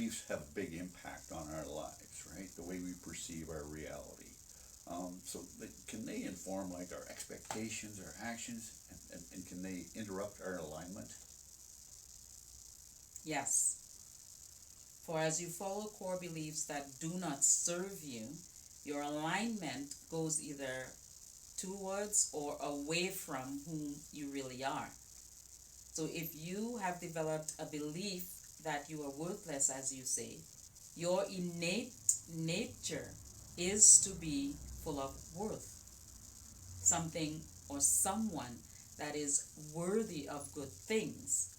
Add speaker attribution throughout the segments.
Speaker 1: beliefs have a big impact on our lives, right? The way we perceive our reality. Can they inform like our expectations, our actions, and can they interrupt our alignment?
Speaker 2: Yes. For as you follow core beliefs that do not serve you, your alignment goes either towards or away from whom you really are. So if you have developed a belief that you are worthless, as you say, your innate nature is to be full of worth, something or someone that is worthy of good things.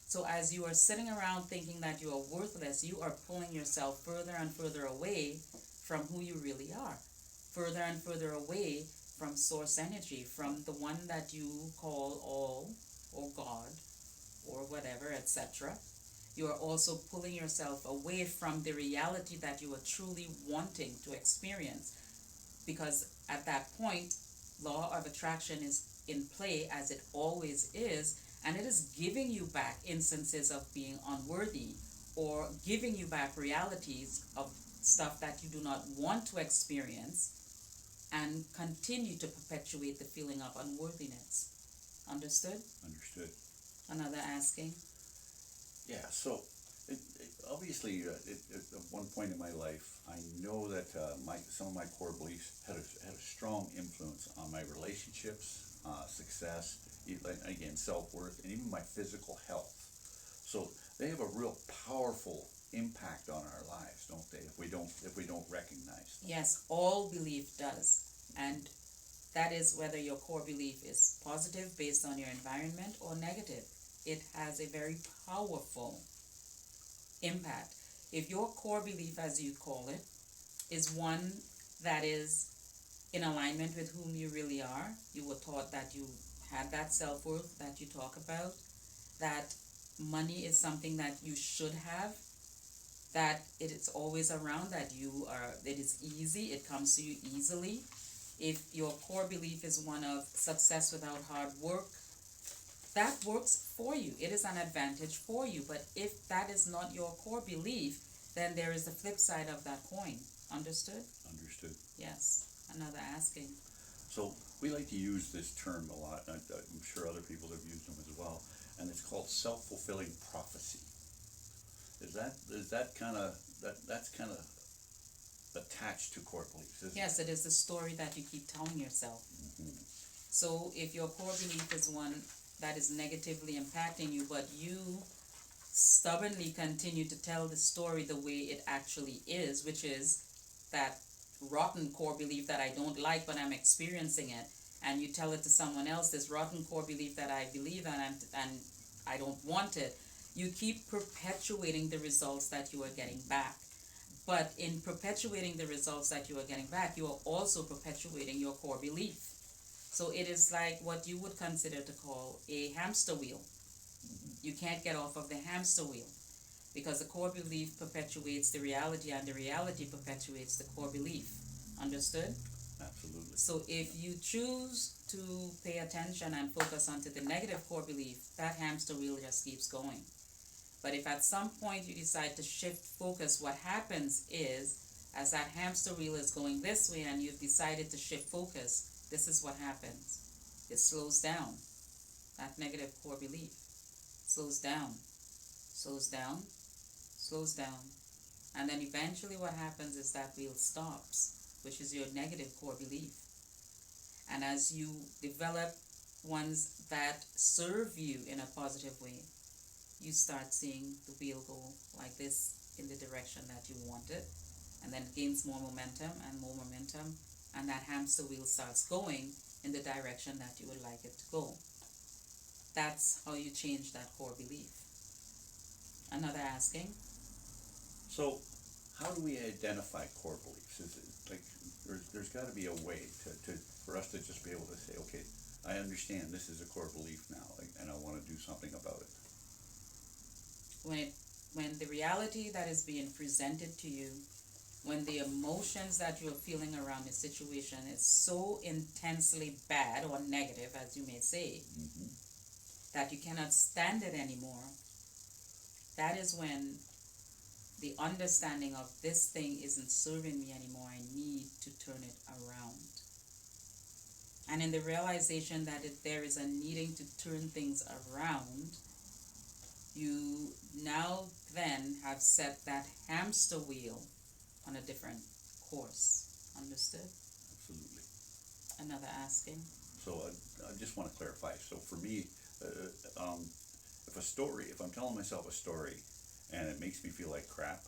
Speaker 2: So as you are sitting around thinking that you are worthless, you are pulling yourself further and further away from who you really are, further and further away from source energy, from the one that you call all or God or whatever, etc. You are also pulling yourself away from the reality that you are truly wanting to experience, because at that point law of attraction is in play, as it always is, and it is giving you back instances of being unworthy, or giving you back realities of stuff that you do not want to experience, and continue to perpetuate the feeling of unworthiness. Understood?
Speaker 1: Understood.
Speaker 2: Another asking.
Speaker 1: Yeah. So, obviously, at one point in my life, I know that my some of my core beliefs had a strong influence on my relationships, success, again, self worth, and even my physical health. So they have a real powerful impact on our lives, don't they? If we don't recognize them.
Speaker 2: Yes, all belief does. And that is whether your core belief is positive based on your environment or negative. It has a very powerful impact. If your core belief, as you call it, is one that is in alignment with whom you really are, you were taught that you had that self worth that you talk about, that money is something that you should have, that it is always around, that it is easy, it comes to you easily. If your core belief is one of success without hard work, that works for you. It is an advantage for you. But if that is not your core belief, then there is the flip side of that coin. Understood?
Speaker 1: Understood.
Speaker 2: Yes. Another asking.
Speaker 1: So we like to use this term a lot. I'm sure other people have used them as well, and it's called self-fulfilling prophecy. Is that kind of that's kind of attached to core beliefs, isn't
Speaker 2: Yes,
Speaker 1: it?
Speaker 2: it is the story that you keep telling yourself.
Speaker 1: Mm-hmm.
Speaker 2: So if your core belief is one that is negatively impacting you, but you stubbornly continue to tell the story the way it actually is, which is that rotten core belief that I don't like, but I'm experiencing it, and you tell it to someone else, this rotten core belief that I believe in, and I don't want it, you keep perpetuating the results that you are getting back. But in perpetuating the results that you are getting back, you are also perpetuating your core belief. So it is like what you would consider to call a hamster wheel. You can't get off of the hamster wheel, because the core belief perpetuates the reality, and the reality perpetuates the core belief. Understood?
Speaker 1: Absolutely.
Speaker 2: So if you choose to pay attention and focus onto the negative core belief, that hamster wheel just keeps going. But if at some point you decide to shift focus, what happens is, as that hamster wheel is going this way and you've decided to shift focus, this is what happens. It slows down. That negative core belief slows down, slows down, slows down. And then eventually what happens is that wheel stops, which is your negative core belief. And as you develop ones that serve you in a positive way, you start seeing the wheel go like this in the direction that you want it, and then it gains more momentum and more momentum, and that hamster wheel starts going in the direction that you would like it to go. That's how you change that core belief. Another asking.
Speaker 1: So, how do we identify core beliefs? Is it like there's got to be a way for us to just be able to say, okay, I understand this is a core belief now, and I want to do something about it.
Speaker 2: When the reality that is being presented to you, when the emotions that you're feeling around a situation is so intensely bad or negative, as you may say,
Speaker 1: Mm-hmm.
Speaker 2: that you cannot stand it anymore, that is when the understanding of this thing isn't serving me anymore, I need to turn it around. And in the realization that there is a needing to turn things around, you now then have set that hamster wheel on a different course. Understood?
Speaker 1: Absolutely.
Speaker 2: Another asking.
Speaker 1: So I just want to clarify. So for me, if I'm telling myself a story and it makes me feel like crap,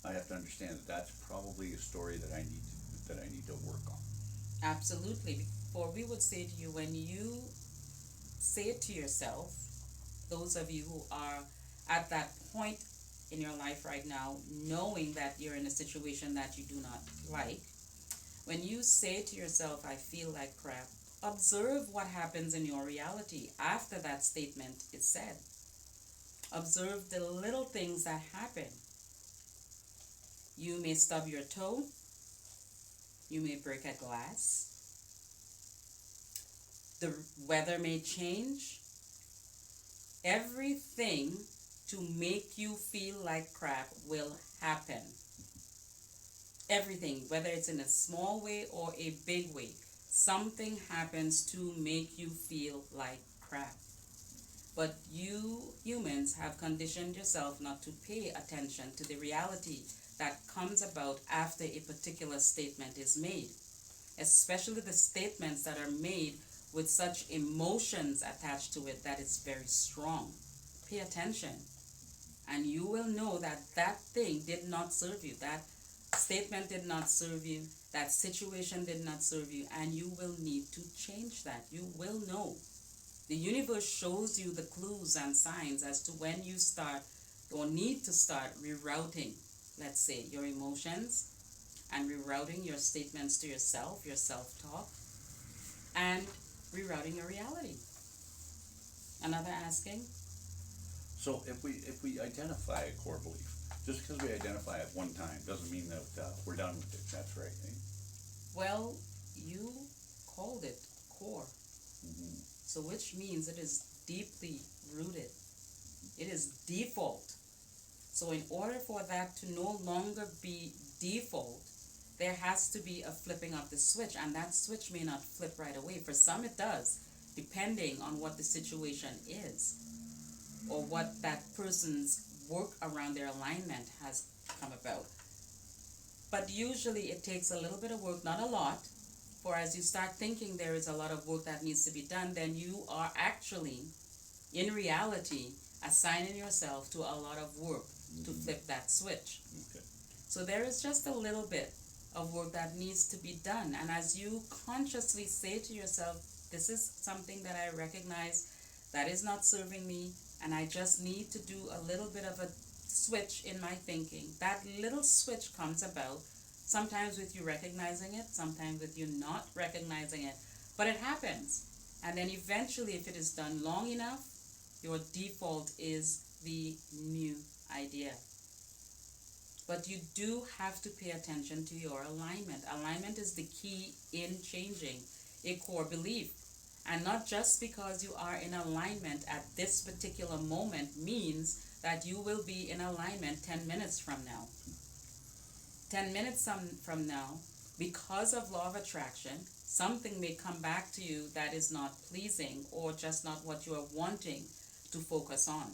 Speaker 1: I have to understand that that's probably a story that I need to work on.
Speaker 2: Absolutely. For we would say to you, when you say it to yourself, those of you who are at that point in your life right now, knowing that you're in a situation that you do not like, when you say to yourself, I feel like crap, observe what happens in your reality after that statement is said. Observe the little things that happen. You may stub your toe. You may break a glass. The weather may change. Everything to make you feel like crap will happen. Everything, whether it's in a small way or a big way, something happens to make you feel like crap. But you humans have conditioned yourself not to pay attention to the reality that comes about after a particular statement is made, especially the statements that are made with such emotions attached to it that it's very strong. Pay attention, and you will know that that thing did not serve you. That statement did not serve you. That situation did not serve you, and you will need to change that. You will know. The universe shows you the clues and signs as to when you start or need to start rerouting, let's say, your emotions and rerouting your statements to yourself, your self-talk, and rerouting your reality. Another asking?
Speaker 1: So if we identify a core belief, just because we identify it one time doesn't mean that we're done with it. That's right. Eh?
Speaker 2: Well, you called it core.
Speaker 1: Mm-hmm.
Speaker 2: So which means it is deeply rooted. It is default. So in order for that to no longer be default, there has to be a flipping of the switch, and that switch may not flip right away. For some it does, depending on what the situation is or what that person's work around their alignment has come about. But usually it takes a little bit of work, not a lot, for as you start thinking there is a lot of work that needs to be done, then you are actually, in reality, assigning yourself to a lot of work to flip that switch.
Speaker 1: Okay.
Speaker 2: So there is just a little bit of work that needs to be done. And as you consciously say to yourself, this is something that I recognize that is not serving me, and I just need to do a little bit of a switch in my thinking. That little switch comes about sometimes with you recognizing it, sometimes with you not recognizing it, but it happens. And then eventually, if it is done long enough, your default is the new idea. But you do have to pay attention to your alignment. Alignment is the key in changing a core belief. And not just because you are in alignment at this particular moment means that you will be in alignment 10 minutes from now. 10 minutes from now, because of law of attraction, something may come back to you that is not pleasing or just not what you are wanting to focus on.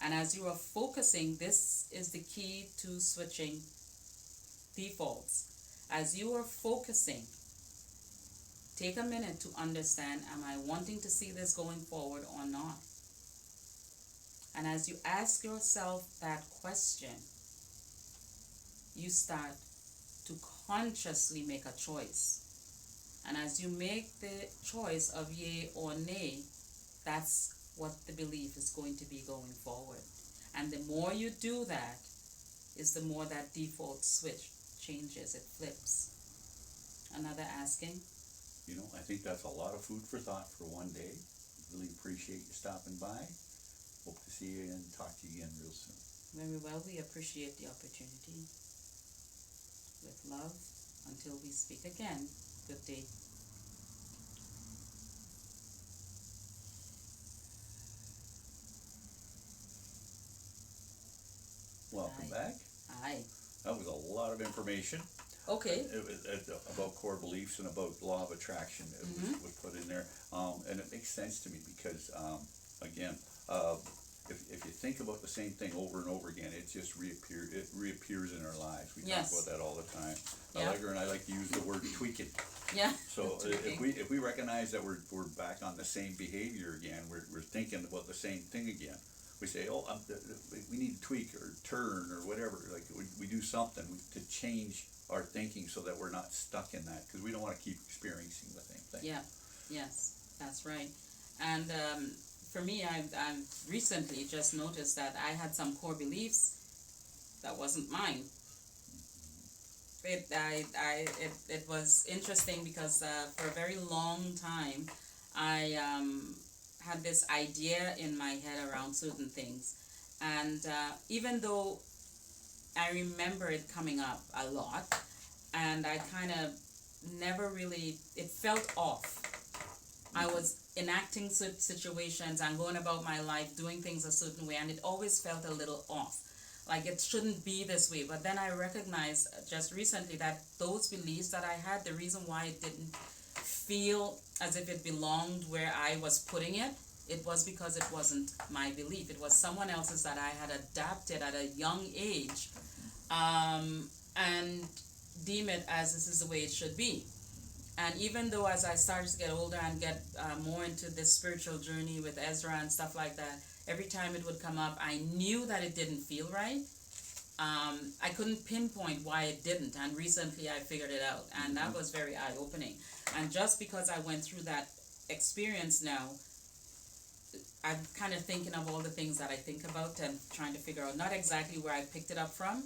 Speaker 2: And as you are focusing, this is the key to switching defaults. As you are focusing, take a minute to understand, am I wanting to see this going forward or not? And as you ask yourself that question, you start to consciously make a choice. And as you make the choice of yay or nay, that's what the belief is going to be going forward. And the more you do that, is the more that default switch changes, it flips. Another asking?
Speaker 1: You know, I think that's a lot of food for thought for one day. Really appreciate you stopping by. Hope to see you and talk to you again real soon.
Speaker 2: Very well, we appreciate the opportunity. With love, until we speak again, good day.
Speaker 1: Welcome back. That was a lot of information.
Speaker 2: Okay.
Speaker 1: It was about core beliefs and about law of attraction. It was put in there, and it makes sense to me because, again, if you think about the same thing over and over again, it just reappears in our lives. We
Speaker 2: Yes.
Speaker 1: talk about that all the time.
Speaker 2: Yeah.
Speaker 1: Allegra and I like to use the word tweaking.
Speaker 2: Yeah.
Speaker 1: So if we recognize that we're back on the same behavior again, we're thinking about the same thing again. We say, oh, we need to tweak or turn or whatever. Like we do something to change our thinking so that we're not stuck in that, because we don't want to keep experiencing the same thing.
Speaker 2: Yeah. Yes, that's right. And for me, I've recently just noticed that I had some core beliefs that wasn't mine. It was interesting because for a very long time I had this idea in my head around certain things, and even though I remember it coming up a lot, and I kind of never really, it felt off. I was enacting situations and going about my life doing things a certain way, and it always felt a little off. Like it shouldn't be this way. But then I recognized just recently that those beliefs that I had, the reason why it didn't feel as if it belonged where I was putting it, it was because it wasn't my belief. It was someone else's that I had adapted at a young age, and deem it as this is the way it should be. And even though as I started to get older and get more into this spiritual journey with Ezra and stuff like that, every time it would come up, I knew that it didn't feel right. I couldn't pinpoint why it didn't, and recently I figured it out, and that was very eye-opening. And just because I went through that experience now, I'm kind of thinking of all the things that I think about and trying to figure out not exactly where I picked it up from,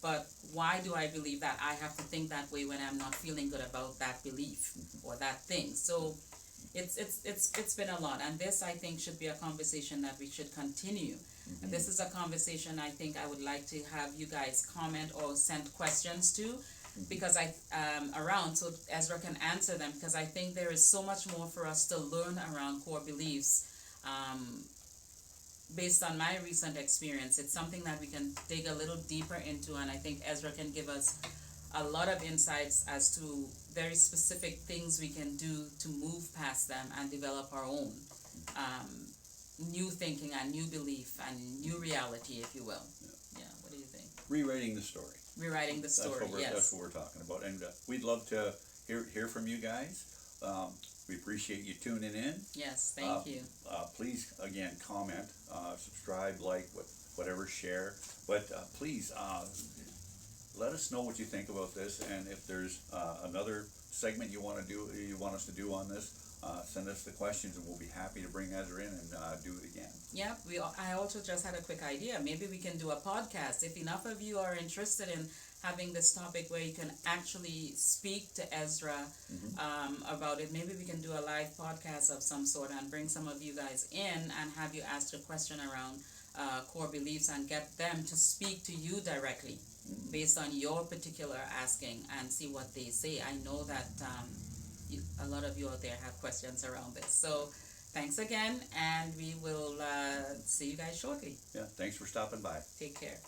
Speaker 2: but why do I believe that I have to think that way when I'm not feeling good about that belief or that thing. So it's been a lot, and this I think should be a conversation that we should continue. And this is a conversation I think I would like to have you guys comment or send questions to, because around so Ezra can answer them, because I think there is so much more for us to learn around core beliefs. Based on my recent experience, it's something that we can dig a little deeper into, and I think Ezra can give us a lot of insights as to very specific things we can do to move past them and develop our own new thinking and new belief and new reality, if you will. Yeah, what do you think?
Speaker 1: Rewriting the story.
Speaker 2: Rewriting the story, yes.
Speaker 1: That's what we're talking about, and we'd love to hear from you guys. We appreciate you tuning in.
Speaker 2: Yes, thank you.
Speaker 1: Please, again, comment, subscribe, like, whatever, share. But please, let us know what you think about this, and if there's another segment you want us to do on this, send us the questions, and we'll be happy to bring Ezra in and do it again. Yeah,
Speaker 2: I also just had a quick idea. Maybe we can do a podcast. If enough of you are interested in having this topic where you can actually speak to Ezra about it, maybe we can do a live podcast of some sort and bring some of you guys in and have you ask a question around core beliefs and get them to speak to you directly based on your particular asking and see what they say. I know that a lot of you out there have questions around this. So thanks again, and we will see you guys shortly.
Speaker 1: Yeah, thanks for stopping by.
Speaker 2: Take care.